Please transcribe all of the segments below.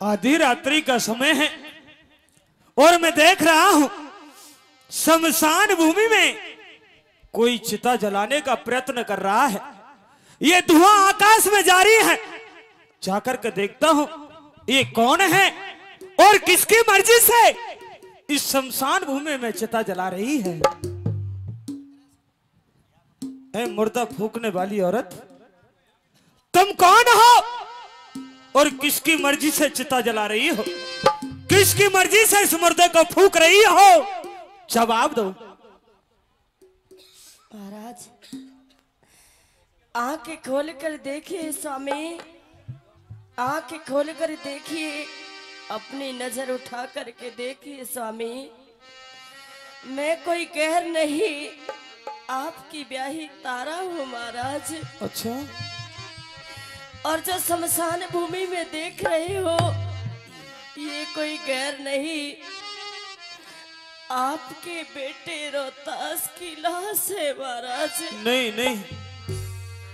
आधी रात्रि का समय है और मैं देख रहा हूं शमशान भूमि में कोई चिता जलाने का प्रयत्न कर रहा है। ये धुआं आकाश में जारी है। जाकर के देखता हूं ये कौन है और किसकी मर्जी से इस शमशान भूमि में चिता जला रही है। ऐ मुर्दा फूकने वाली औरत, तुम कौन हो और किसकी मर्जी से चिता जला रही हो? किसकी मर्जी से इस मुर्दे को फूक रही हो? जवाब दो। महाराज, आंखें खोल कर देखिए स्वामी, आंखें खोल कर देखिए, अपनी नजर उठा करके देखिए स्वामी। मैं कोई कहर नहीं, आपकी ब्याही तारा हूँ महाराज। अच्छा, और जो शमशान भूमि में देख रहे हो ये कोई गैर नहीं, आपके बेटे रोहतास की लाश है महाराज। नहीं नहीं,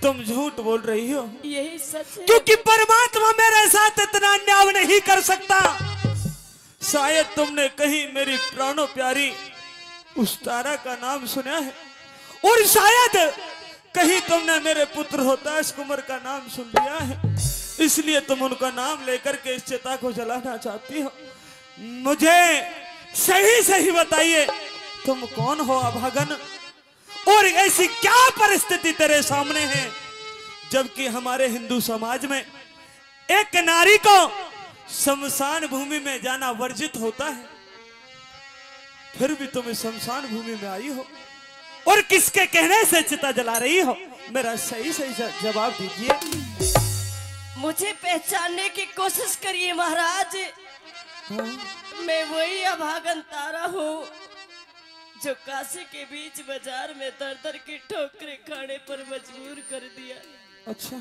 तुम झूठ बोल रही हो। यही सच है, क्योंकि परमात्मा मेरे साथ इतना अन्याय नहीं कर सकता। शायद तुमने कहीं मेरी प्राणों प्यारी उस तारा का नाम सुना है और शायद कहीं तुमने मेरे पुत्र रोहतास कुंवर का नाम सुन लिया है, इसलिए तुम उनका नाम लेकर के इस चिता को जलाना चाहती हो। मुझे सही सही बताइए, तुम कौन हो अभागन और ऐसी क्या परिस्थिति तेरे सामने है, जबकि हमारे हिंदू समाज में एक नारी को शमशान भूमि में जाना वर्जित होता है, फिर भी तुम इस शमशान भूमि में आई हो और किसके कहने से चिता जला रही हो? मेरा सही सही जवाब दीजिए। मुझे पहचानने की कोशिश करिए महाराज। मैं वही अभागन तारा हूँ जो काशी के बीच बाजार में दर दर की ठोकरें खाने पर मजबूर कर दिया। अच्छा,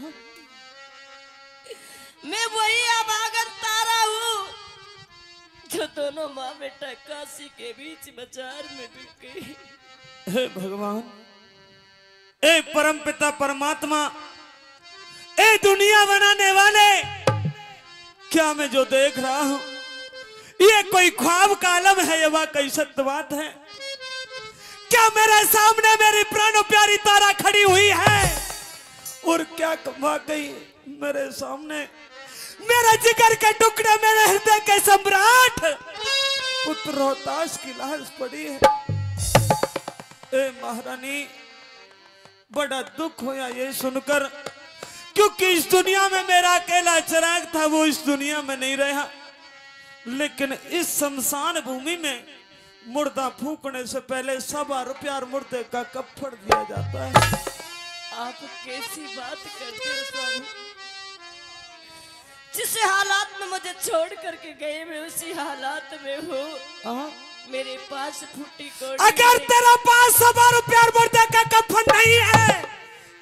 मैं वही अभागन तारा हूँ जो दोनों माँ बेटा काशी के बीच बाजार में बिक गई। हे भगवान, ए परम पिता परमात्मा, ए दुनिया बनाने वाले, क्या मैं जो देख रहा हूं ये कोई ख्वाब का आलम है या वाकई सत्य बात है? क्या मेरे सामने मेरी प्राणों प्यारी तारा खड़ी हुई है और क्या वाकई मेरे सामने मेरे जिगर के टुकड़े, मेरे हृदय के सम्राट पुत्र रोहतास की लाश पड़ी है? ए महारानी, बड़ा दुख होया ये सुनकर, क्योंकि इस दुनिया में मेरा अकेला चिराग था, वो इस दुनिया में नहीं रहा। लेकिन इस शमशान भूमि में मुर्दा फूकने से पहले 1.25 रुपया मुर्दे का कफन दिया जाता है। आप कैसी बात करते हो स्वामी? जिस हालात में मुझे छोड़ करके गए मैं उसी हालात में हूँ। मेरे पास फूटी कोड़ी, अगर तेरा पास 1.25 रुपया मुर्दे का कफन नहीं है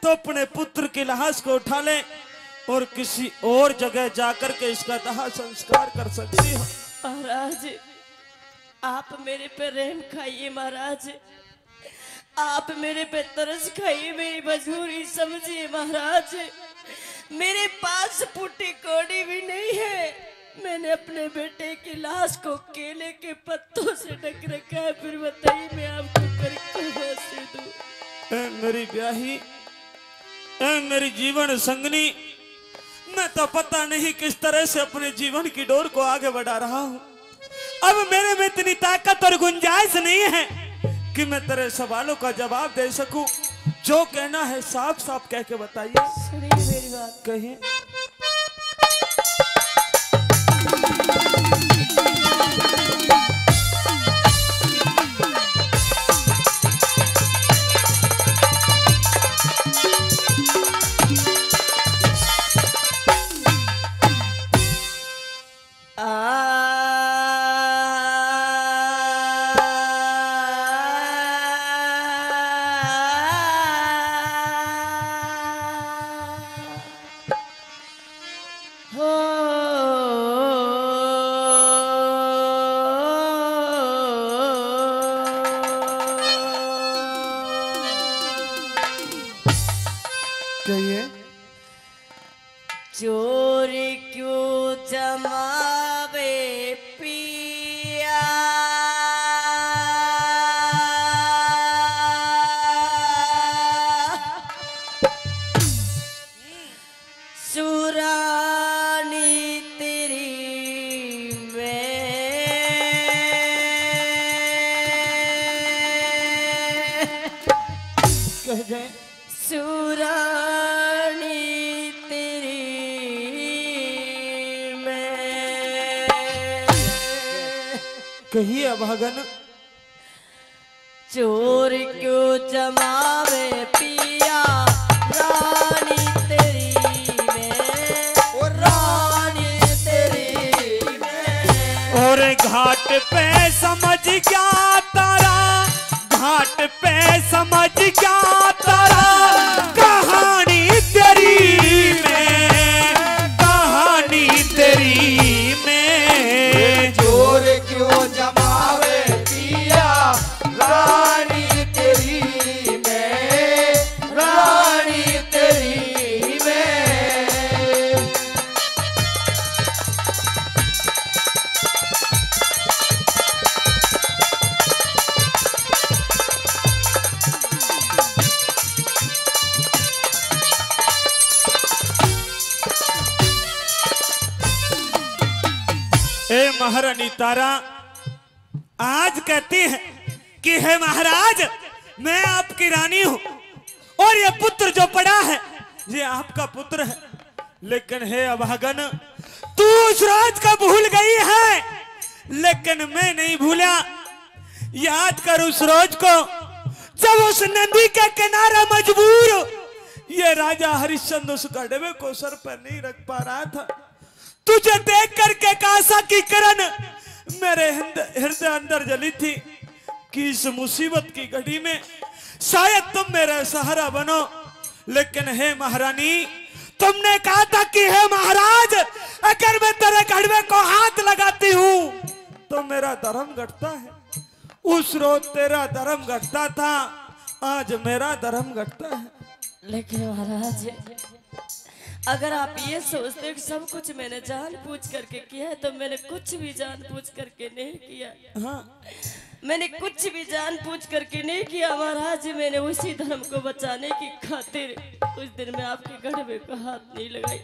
तो अपने पुत्र की लाश को उठा ले और किसी और जगह जाकर के इसका दाह संस्कार कर सकती हो। महाराज, आप मेरे पे रहम खाइए महाराज, आप मेरे पे तरस खाइए, मेरी मजबूरी समझिए महाराज। मेरे पास फूटी कोड़ी भी नहीं है। मैंने अपने बेटे की लाश को केले के पत्तों से ढक रखा है, फिर बताइए मैं आपको करके कैसे दूं? मेरी ब्याही, मेरी जीवन संगनी, मैं तो पता नहीं किस तरह से अपने जीवन की डोर को आगे बढ़ा रहा हूँ। अब मेरे में इतनी ताकत और गुंजाइश नहीं है कि मैं तेरे सवालों का जवाब दे सकूं। जो कहना है साफ साफ कह के बताइए। सुनिए मेरी बात, कहिए। चोर क्यों जमा कहिए अभागन। चोर क्यों जमावे पिया रानी तेरी में, रानी तेरी में। और घाट पे समझ गया तारा, घाट पे समझ गया तारा, कहानी तेरी में, कहानी तेरी में। चोर क्यों जमावे पिया रानी तेरी में, रानी तेरी में। हे महारानी तारा आज कहती है कि हे महाराज मैं आपकी रानी हूं और ये पुत्र जो पड़ा है ये आपका पुत्र है। लेकिन हे अभागन तू उस राज का भूल गई है, लेकिन मैं नहीं भूला। याद कर उस रोज को जब उस नदी के किनारे मजबूर ये राजा हरिश्चंद्र उस गढ़वे को सर पर नहीं रख पा रहा था। तुझे देख करके कासा की किरण मेरे हृदय अंदर जली थी कि इस मुसीबत की घड़ी में शायद तुम मेरा सहारा बनो। लेकिन हे महारानी तुमने कहा था कि हे महाराज अगर मैं तेरे गढ़वे को हाथ लगाती हूं तो मेरा धर्म घटता है। उस रोज तेरा धर्म घटता था, आज मेरा धर्म घटता है। लेकिन महाराज अगर आप ये सोचते हो कि सब कुछ मैंने जानबूझ करके किया है तो मैंने कुछ भी जानबूझ करके नहीं किया। हाँ मैंने कुछ भी जानबूझ करके नहीं किया महाराज। मैंने उसी धर्म को बचाने की खातिर उस दिन में आपके गढ़वे को हाथ नहीं लगाई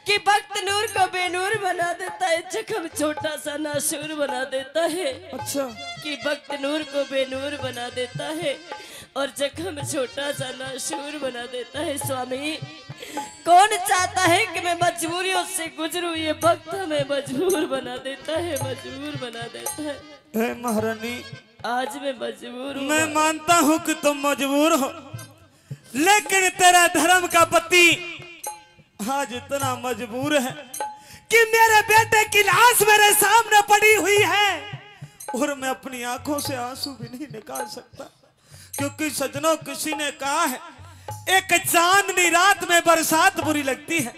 कि वक्त नूर को बेनूर बना देता है, जख्म छोटा सा नासूर बना देता है। अच्छा कि वक्त नूर को बेनूर बना देता है और जख्म छोटा सा नासूर बना देता है। स्वामी कौन चाहता है कि मैं मजबूरियों से गुजरूं, ये वक्त हमें मजबूर बना देता है, मजबूर बना देता है। हे महारानी आज मैं मजबूर हूँ। मैं मानता हूं कि तुम मजबूर हो, लेकिन तेरा धर्म का पति आज इतना मजबूर है कि मेरे बेटे की लाश मेरे सामने पड़ी हुई है और मैं अपनी आंखों से आंसू भी नहीं निकाल सकता। क्योंकि सजनों किसी ने कहा है एक चांदनी रात में बरसात बुरी लगती है,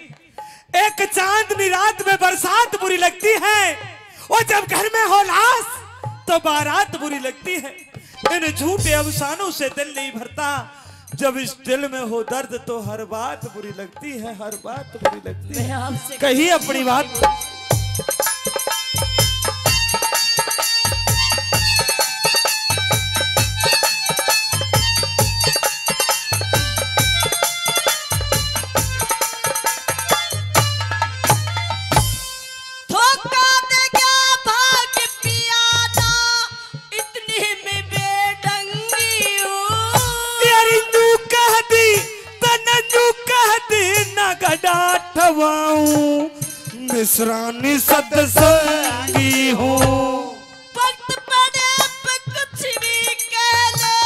एक चांदनी रात में बरसात बुरी लगती है और जब घर में हो लाश तो बारात बुरी लगती है। इन झूठे अफसानों से दिल नहीं भरता, जब इस दिल में हो दर्द तो हर बात बुरी लगती है, हर बात बुरी लगती है। कही अपनी बात। मिसरानी सत्संगी हूँ, वक्त पड़े पे कुछ भी कह ले,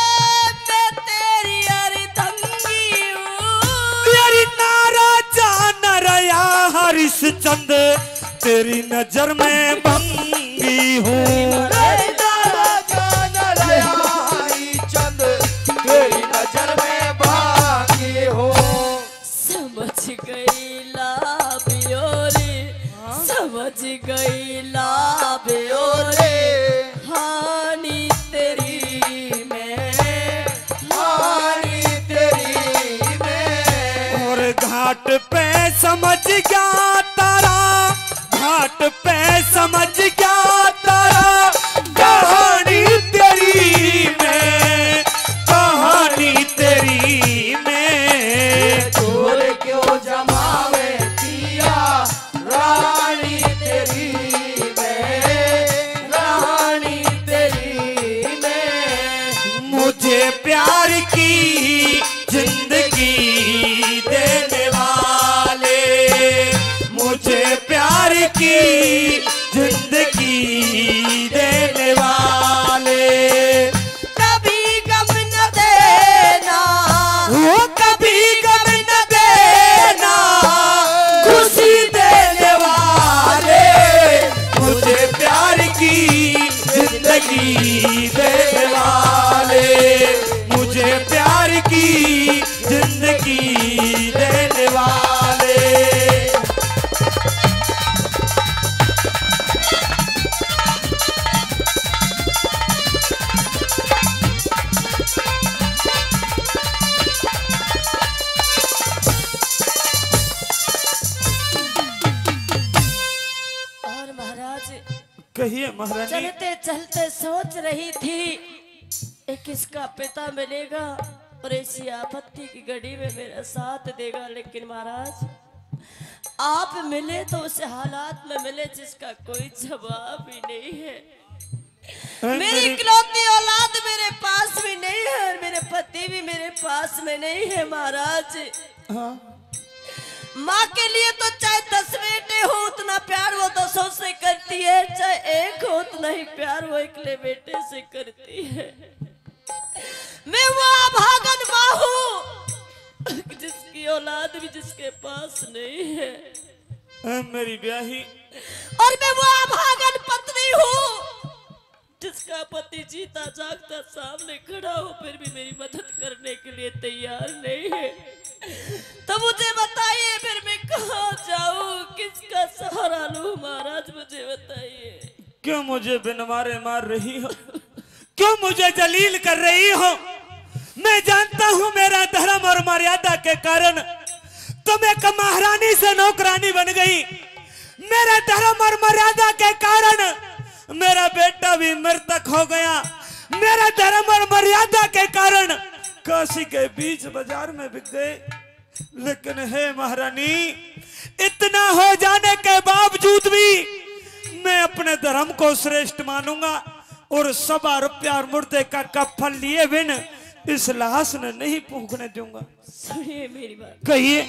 मैं तेरी अर्धंगी हूँ। तेरी नारा जान रया हरिश्चंद तेरी नजर में भंगी हूँ। तेरी नारा जान रया हरिश्चंद तेरी नजर में भागी हूँ। समझ गई लाबियोरे, समझ गई लाबियोरे, हानि तेरी में, हानि तेरी में। और घाट पे समझ गया तारा, घाट पे समझ गया तारा, कहानी तेरी में, कहानी तेरी में। चोर क्यों जमावे पिया रानी तेरी में, रानी तेरी में। मुझे प्यार की जिंदगी देने वाले, मुझे प्यार की जिंदगी दे महाराज। कहिए महारानी। चलते चलते सोच रही थी एक किसका पिता मिलेगा और ऐसी आपत्ति की घड़ी में मेरा साथ देगा, लेकिन महाराज आप मिले तो उस हालात में मिले जिसका कोई जवाब ही नहीं है। मेरी इकलौती औलाद मेरे पास भी नहीं है और मेरे पति भी मेरे पास में नहीं है महाराज। हाँ। माँ के लिए तो चाहे 10 बेटे हो उतना प्यार वो 10 से करती है, चाहे एक हो उतना ही प्यार वो एकले बेटे से करती है। मैं वो अभागन माँ हूँ जिसकी औलाद भी जिसके पास नहीं है। मेरी ब्याही। और मैं वो अभागन पत्नी हूँ जिसका पति जीता जागता सामने खड़ा हो फिर भी मेरी मदद करने के लिए तैयार नहीं है। तो मुझे बताइए फिर मैं कहाँ जाऊँ, किसका सहारा लूँ महाराज, मुझे बताइए। क्यों मुझे बिन मारे मार रही हो, क्यों मुझे जलील कर रही हो? मैं जानता हूँ मेरा धर्म और मर्यादा के कारण तुम एक महारानी से नौकरानी बन गई। मेरे धर्म और मर्यादा के कारण मेरा बेटा भी मृतक हो गया। मेरे धर्म और मर्यादा के कारण काशी के बीच बाजार में बिक गए। लेकिन हे महारानी, इतना हो जाने के बावजूद भी मैं अपने धर्म को श्रेष्ठ मानूंगा और 100 रुपया और मुर्दे का कफन लिए बिन इस लाश ने नहीं फूंकने दूंगा। सुनिए मेरी बात। कहिए।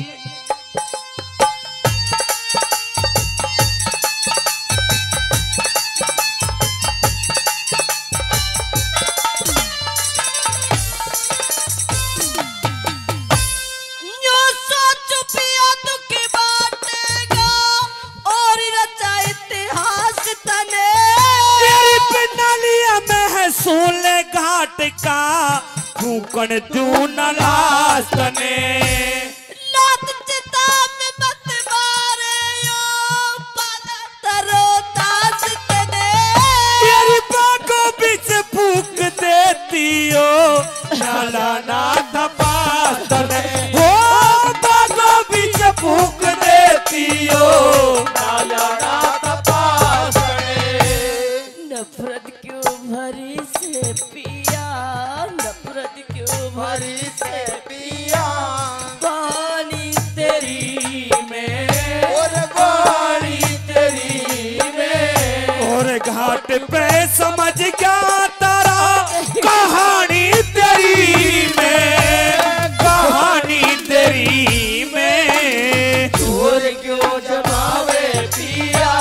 सोले घाट का फूकन दूं न लाश तने, लात चिता में मत मारे पाला तरो दास तने। तेरी बागों बीच फूक देती हो नाला ना तपास तने। हो बागों बीच फूक देती हो नाला ना तपास तने। नफरत क्यों भरी से पिया, नफरत क्यों भरी से पिया, वाणी तेरी में और वाणी तेरी में। और घाट पे समझ गया तारा कहानी तेरी में, कहानी तेरी में। चोर क्यों जमावे पिया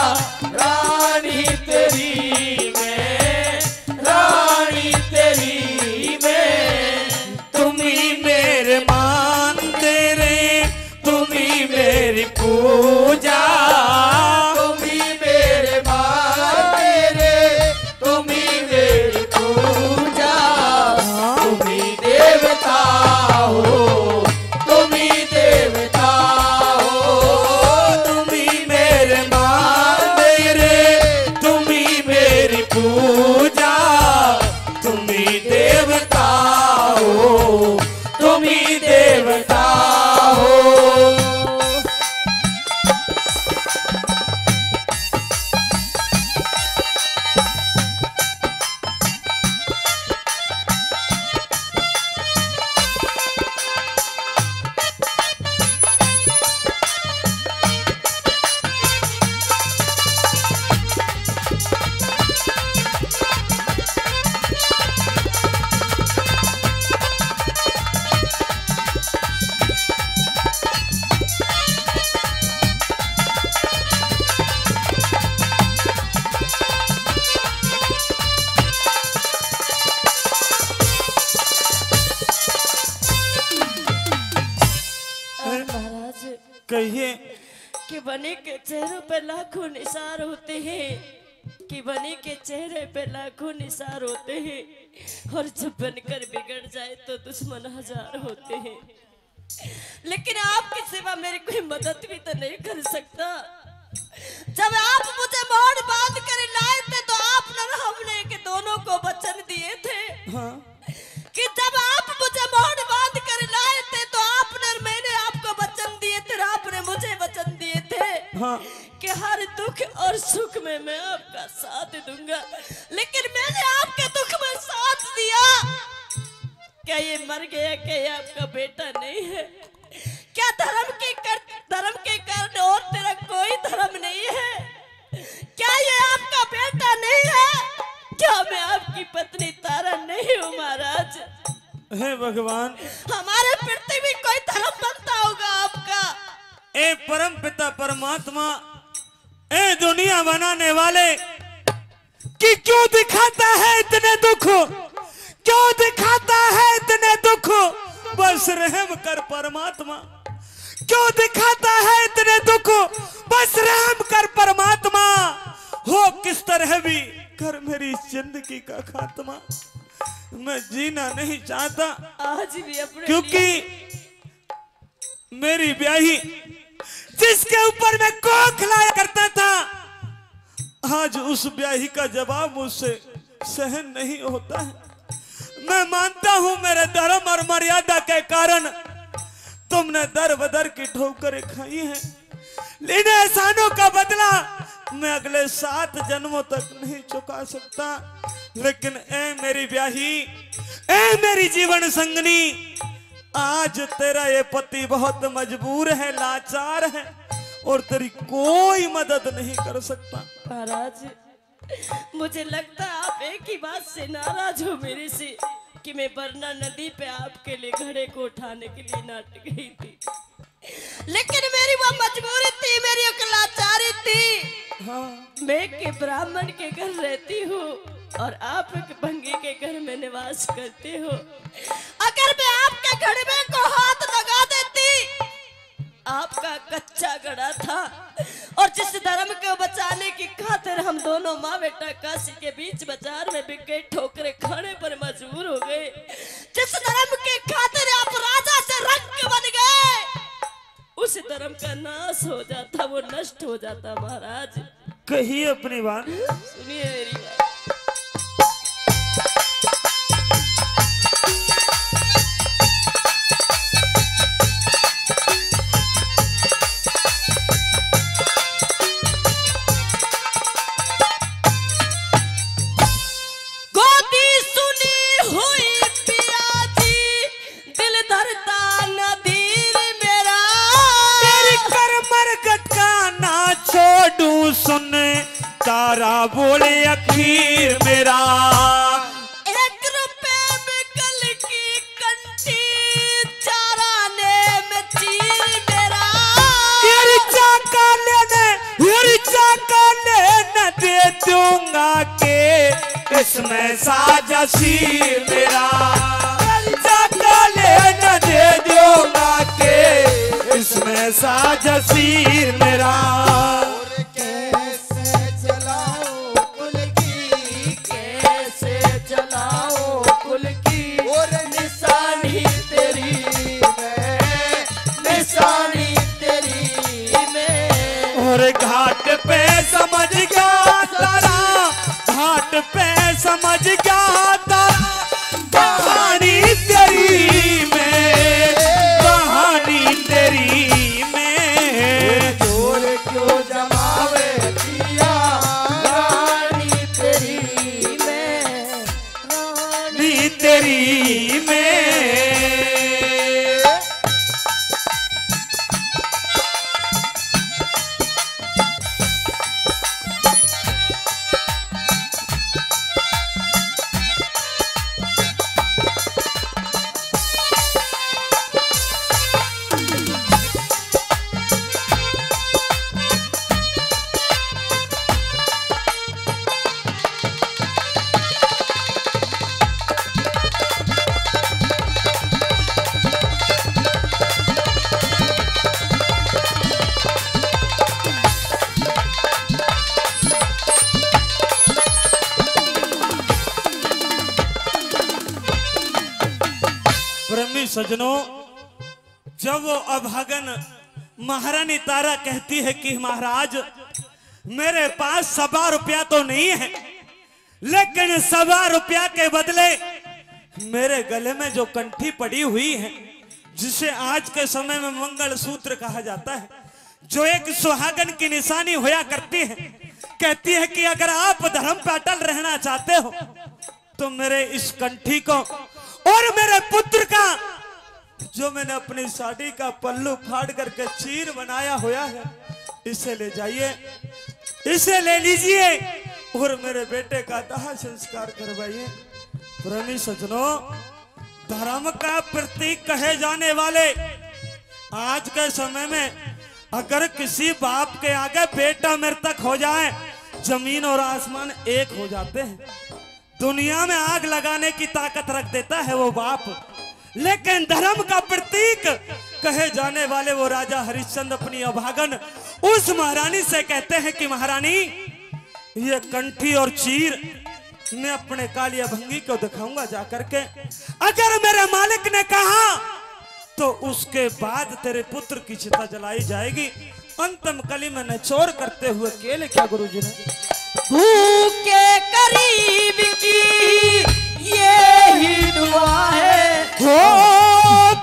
रानी तेरी में, रानी तेरी में। तुम ही मेरे मानते रे, तुम ही मेरी पूजा, तुम ही मेरे मानते रे, तुम ही मेरी पूजा। तुम ही देवता हो, तुम ही देवता हो। तुम ही मेरे मानते रे, तुम ही मेरी पूजा। तुम ही देवता हो, तुम ही देवता हो। महाराज कहिए। कि बनी के चेहरों पे लाखों निसार होते हैं, कि बनी के चेहरे पे लाखों निसार होते हैं और जब बनकर बिगड़ जाए तो दुश्मन 1000 होते हैं। लेकिन आपकी सिवा मेरी कोई मदद भी तो नहीं कर सकता। जब आप मुझे मोड़ बांध कर लाए थे तो आपने हमने के दोनों को वचन दिए थे। हाँ। कि जब आप मुझे मोड़ बांध कर लाए थे तो आपने और मैंने आपको वचन दिए थे, आपने मुझे वचन दिए थे हाँ। कि हर दुख और सुख में मैं आपका साथ दूंगा, लेकिन मैंने आपके दुख में साथ दिया। क्या ये मर गया? क्या ये आपका बेटा नहीं है? क्या धर्म के कारण और तेरा कोई धर्म नहीं है? क्या ये आपका बेटा नहीं है? क्या मैं आपकी पत्नी तारा नहीं हूँ महाराज? हे भगवान, हमारे प्रति भी कोई धर्म बनता होगा आपका। ए परम पिता परमात्मा, ए दुनिया बनाने वाले, कि क्यों दिखाता है इतने दुख? क्यों दिखाता है इतने दुख? बस रहम कर परमात्मा। क्यों दिखाता है इतने दुख? बस रहम कर परमात्मा। हो किस तरह भी कर मेरी जिंदगी का खात्मा। मैं जीना नहीं चाहता, आज भी अपने क्योंकि मेरी ब्याही जिसके ऊपर मैं कोख लाया करता था, आज उस ब्याही का जवाब मुझसे सहन नहीं होता है। मैं मानता हूं मेरे धर्म और मर्यादा के कारण तुमने दर बदर की ठोकरें खाई हैं, लेकिन एहसानों का बदला मैं अगले 7 जन्मों तक नहीं चुका सकता। लेकिन ए मेरी ब्याही, ए मेरी जीवन संगनी, आज तेरा ये पति बहुत मजबूर है, लाचार है और तेरी कोई मदद नहीं कर सकता। महाराज, मुझे लगता है आप एक ही बात से नाराज हो मेरे से, कि मैं बरना नदी पे आपके लिए घड़े को उठाने के लिए नाट गई थी, लेकिन मेरी वो मजबूरी थी, मेरी एक लाचारी थी। हाँ। मैं के ब्राह्मण के घर रहती हूँ और आप एक भंगी के घर में निवास करते हो। अगर मैं आपके घर में को हाथ लगा देती, आपका कच्चा गड़ा था और जिस धर्म को बचाने की खातिर हम दोनों माँ बेटा काशी के बीच बाजार में बिक गए, ठोकरे खाने पर मजबूर हो गए, जिस धर्म के खातिर आप राजा से रंग बन गए, उस धर्म का नाश हो जाता, वो नष्ट हो जाता। महाराज, कहिए अपनी बात। सुनिए मेरी बात। सुन तारा बोले अखीर मेरा, 1 रुपए में कल की कंठी, 4 आने में चीर मेरा। तेरी चाका लेने दे दूंगा के इसमें साजा सीर मेरा। तेरी चाका लेने दे दूंगा के इसमें साजा सीर मेरा। घाट पे समझ गया तारा, घाट पे समझ गया तारा, कहानी तेरी में, कहानी तेरी में। चोर क्यों जमावे दिया, रानी तेरी में, रानी तेरी में। सजनों, जब वो अभागन महारानी तारा कहती है कि महाराज मेरे पास 1.25 रुपया तो नहीं है, लेकिन 1.25 रुपया के बदले मेरे गले में जो कंठी पड़ी हुई है, जिसे आज के समय में मंगलसूत्र कहा जाता है, जो एक सुहागन की निशानी होया करती है। कहती है कि अगर आप धर्म पर अटल रहना चाहते हो तो मेरे इस कंठी को और मेरे पुत्र का, जो मैंने अपनी साड़ी का पल्लू फाड़ करके चीर बनाया हुआ है, इसे ले जाइए, इसे ले लीजिए और मेरे बेटे का दाह संस्कार करवाइए। प्रेमी सज्जनों, धर्म का प्रतीक कहे जाने वाले आज के समय में अगर किसी बाप के आगे बेटा मृतक हो जाए, जमीन और आसमान एक हो जाते हैं। दुनिया में आग लगाने की ताकत रख देता है वो बाप। लेकिन धर्म का प्रतीक कहे जाने वाले वो राजा हरिश्चंद्र अपनी अभागन उस महारानी से कहते हैं कि महारानी, ये कंठी और चीर मैं अपने कालिया भंगी को दिखाऊंगा जाकर के। अगर मेरे मालिक ने कहा तो उसके बाद तेरे पुत्र की चिता जलाई जाएगी। अंतिम कली में निचोड़ करते हुए केले क्या गुरुजी ने, भूखे करीब की ये ही दुआ है, हो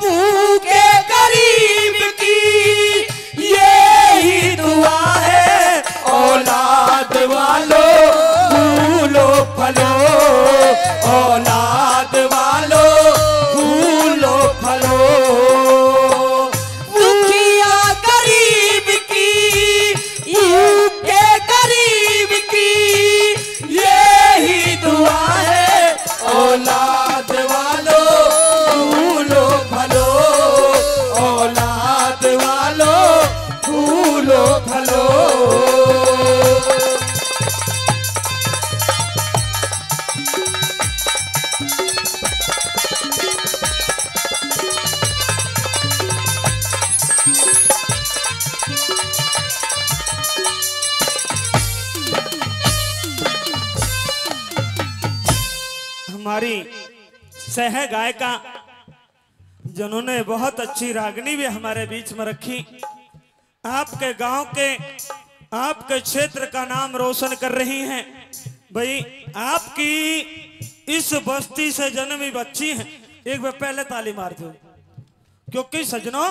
भूखे करीब की ये ही दुआ है। औलाद वालों फूलो फलो, औलाद वालों फूलो फलो। दुखिया करीब की, भूखे करीब की ये ही दुआ है। औलाद वालों फूलो फलो, औलाद वालों फूलो फलो। हमारी सह गायिका जिन्होंने बहुत अच्छी रागनी भी हमारे बीच में रखी, आपके गांव के, आपके क्षेत्र का नाम रोशन कर रही हैं। भाई आपकी इस बस्ती से जन्मी बच्ची हैं, एक बार पहले ताली मार दो। क्योंकि सजनों,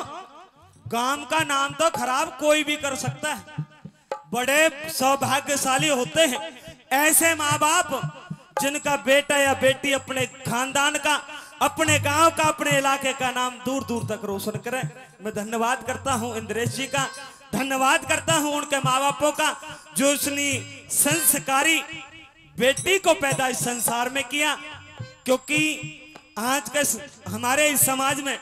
गांव का नाम तो खराब कोई भी कर सकता है। बड़े सौभाग्यशाली होते हैं ऐसे माँ बाप जिनका बेटा या बेटी अपने खानदान का, अपने गांव का, अपने इलाके का नाम दूर दूर तक रोशन करे। मैं धन्यवाद करता हूं इंद्रेश जी का, धन्यवाद करता हूं उनके माँ बापों का, जो उसने संस्कारी बेटी को पैदा इस संसार में किया। क्योंकि आज के हमारे इस समाज में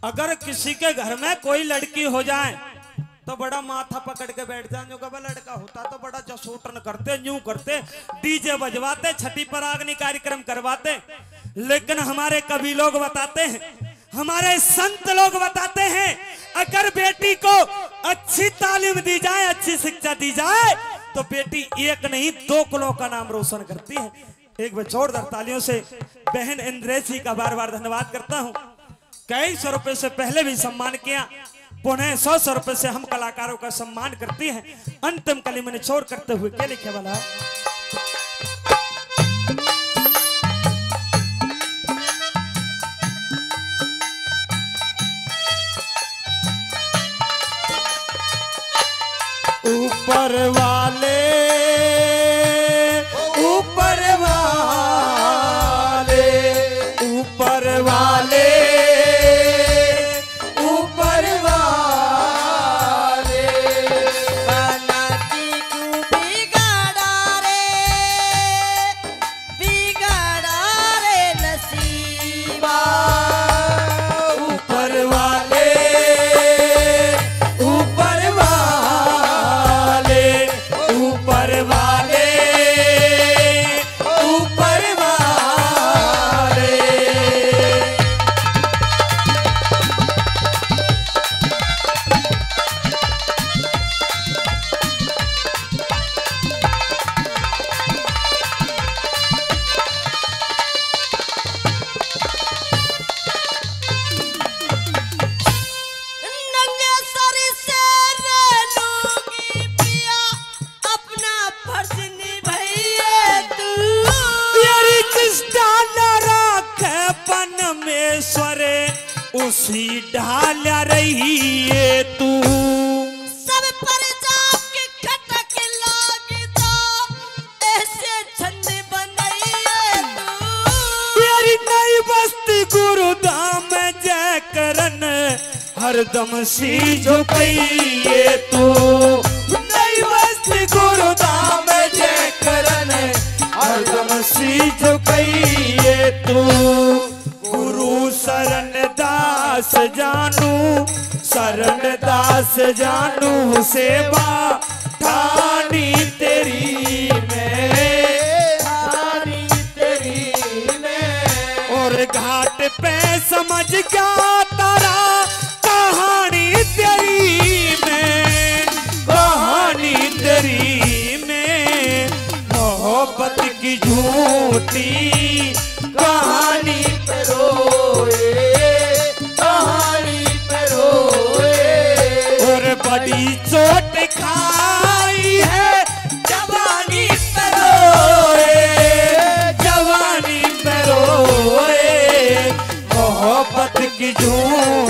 अगर किसी के घर में कोई लड़की हो जाए तो बड़ा माथा पकड़ के बैठ जाए। जो कभी लड़का होता तो बड़ा जसोटन करते, यूं करते, डीजे बजवाते, छठी परागनी कार्यक्रम करवाते। लेकिन हमारे कवि लोग बताते हैं, हमारे संत लोग बताते हैं, अगर बेटी को अच्छी तालीम दी जाए, अच्छी शिक्षा दी जाए तो बेटी एक नहीं 2 कुलों का नाम रोशन करती है। एक बार जोरदार तालियों से बहन इंद्रेश जी का बार बार धन्यवाद करता हूं। कई 100 रुपए से पहले भी सम्मान किया, पुनः 100 रुपए से हम कलाकारों का सम्मान करती हैं। अंतिम कली में निचोड़ करते हुए क्या लिखे वाला है, ऊपर वाले, ऊपर वाले, ऊपर वाले, ऊपर वाले। बना की क्यों बिगाड़ा रे नसीबा। ऊपर वाले, ऊपर वाले, ऊपर वाले, ऊपर वाले। नंगे सर से रेलूंगी पिया, अपना फर्ज निभाइए तू। तेरी जिस डाल राखे बन में स्वरे, उसी ढाल रही है तू। पर जाके खटक लागदा ऐसे छंद बनाइए तू प्यारी नई बस्ती गुरुधाम जय करन हरदम सी झुकइए तू नई बस्ती गुरुधाम जय करन हरदम सी झुकइए तू गुरु शरण दास जानू सेवा ठानी तेरी में और घाट पे समझ गया तारा कहानी तेरी में मोहब्बत की झूठी कहानी पे और बड़ी चोट खाई है जवानी पे रोए मोहब्बत की झूठ